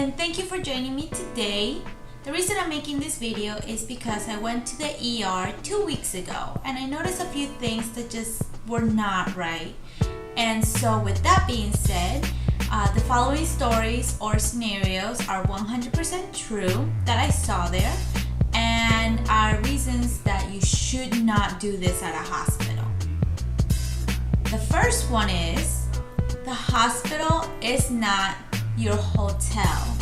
and thank you for joining me today. The reason I'm making this video is because I went to the ER 2 weeks ago and I noticed a few things that just were not right. And so with that being said, the following stories or scenarios are 100% true that I saw there and are reasons that you should not do this at a hospital. The first one is, the hospital is not your hotel.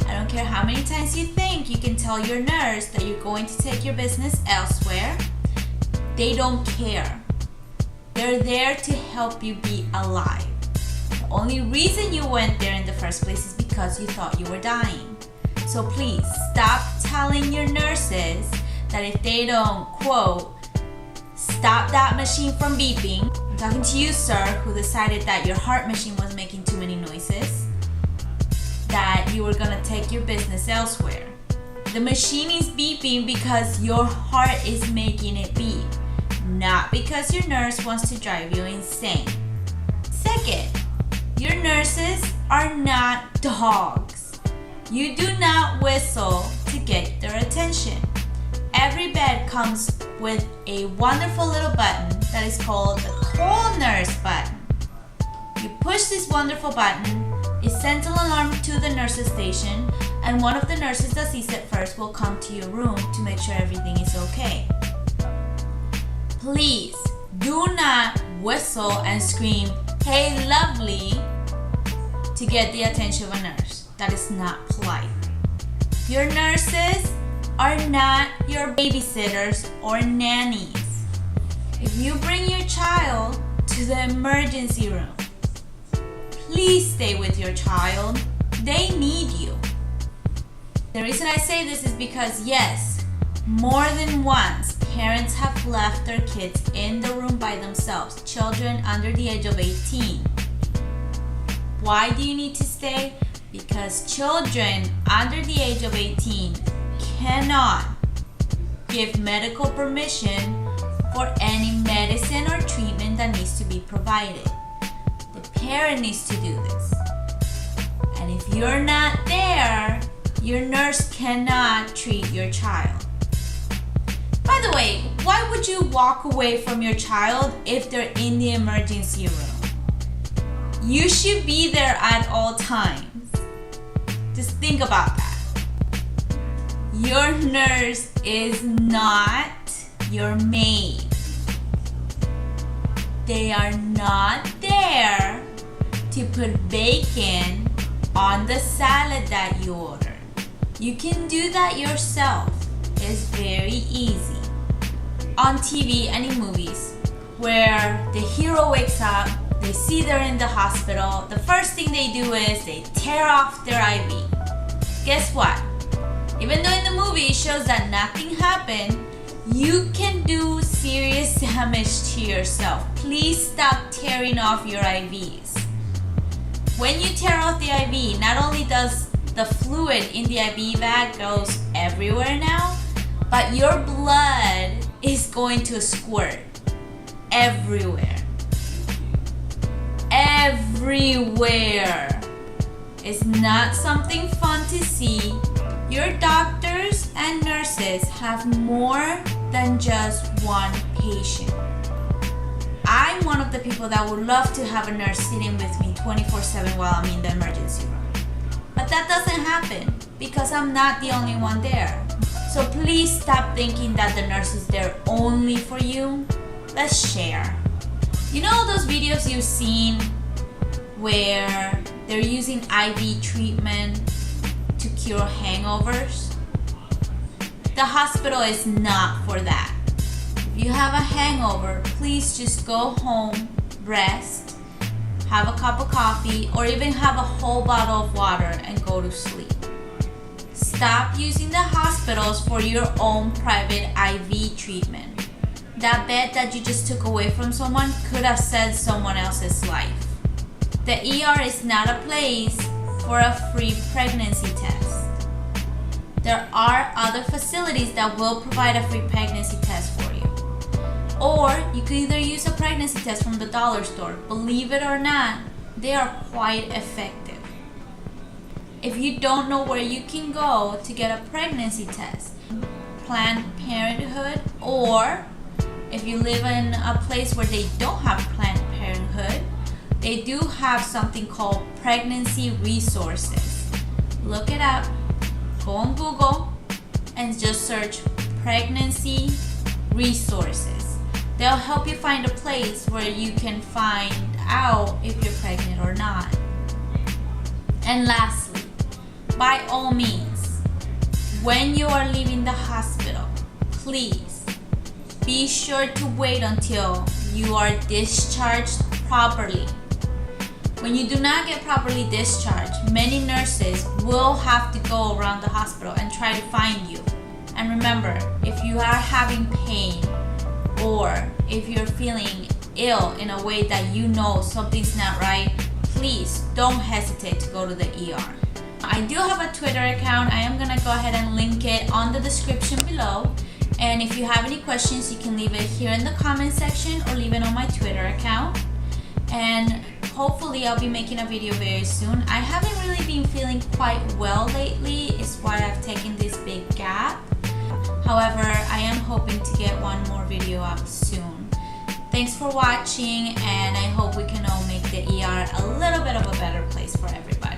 I don't care how many times you think you can tell your nurse that you're going to take your business elsewhere. They don't care. They're there to help you be alive. The only reason you went there in the first place is because you thought you were dying. So please stop telling your nurses that if they don't, quote, stop that machine from beeping. I'm talking to you, sir, who decided that your heart machine was making too many noises, that you were gonna take your business elsewhere. The machine is beeping because your heart is making it beep, not because your nurse wants to drive you insane. Second, your nurses are not dogs. You do not whistle to get their attention. Every bed comes with a wonderful little button that is called the call nurse button. You push this wonderful button, it sends an alarm to the nurse's station, and one of the nurses that sees it first will come to your room to make sure everything is okay. Please do not whistle and scream, "Hey lovely," to get the attention of a nurse. That is not polite. Your nurses are not your babysitters or nannies. If you bring your child to the emergency room, please stay with your child. They need you. The reason I say this is because yes, more than once, parents have left their kids in the room by themselves, children under the age of 18. Why do you need to stay? Because children under the age of 18 cannot give medical permission for any medicine or treatment that needs to be provided. The parent needs to do this. And if you're not there, your nurse cannot treat your child. By the way, why would you walk away from your child if they're in the emergency room? You should be there at all times. Just think about that. Your nurse is not your maid. They are not there to put bacon on the salad that you order. You can do that yourself. It's very easy. On TV and in movies, where the hero wakes up, they see they're in the hospital, the first thing they do is they tear off their IV. Guess what? Even though in the movie it shows that nothing happened, you can do serious damage to yourself. Please stop tearing off your IVs. When you tear off the IV, not only does the fluid in the IV bag goes everywhere now, but your blood is going to squirt everywhere. Everywhere. It's not something fun to see. Your doctors and nurses have more than just one patient. I'm one of the people that would love to have a nurse sitting with me 24/7 while I'm in the emergency room. But that doesn't happen because I'm not the only one there. So please stop thinking that the nurse is there only for you. Let's share. You know those videos you've seen where they're using IV treatment to cure hangovers? The hospital is not for that. If you have a hangover, please just go home, rest, have a cup of coffee, or even have a whole bottle of water and go to sleep. Stop using the hospitals for your own private IV treatment. That bed that you just took away from someone could have saved someone else's life. The ER is not a place for a free pregnancy test. There are other facilities that will provide a free pregnancy test for you. Or you could either use a pregnancy test from the dollar store. Believe it or not, they are quite effective. If you don't know where you can go to get a pregnancy test, Planned Parenthood, or if you live in a place where they don't have Planned Parenthood, they do have something called pregnancy resources. Look it up, go on Google and just search pregnancy resources. They'll help you find a place where you can find out if you're pregnant or not. And lastly, by all means, when you are leaving the hospital, please be sure to wait until you are discharged properly. When you do not get properly discharged, many nurses will have to go around the hospital and try to find you. And remember, if you are having pain or if you're feeling ill in a way that you know something's not right, please don't hesitate to go to the ER. I do have a Twitter account. I am gonna go ahead and link it on the description below. And if you have any questions, you can leave it here in the comment section or leave it on my Twitter account. And hopefully I'll be making a video very soon. I haven't really been feeling quite well lately. It's why I've taken this big gap. However, I am hoping to get one more video up soon. Thanks for watching, and I hope we can all make the ER a little bit of a better place for everybody.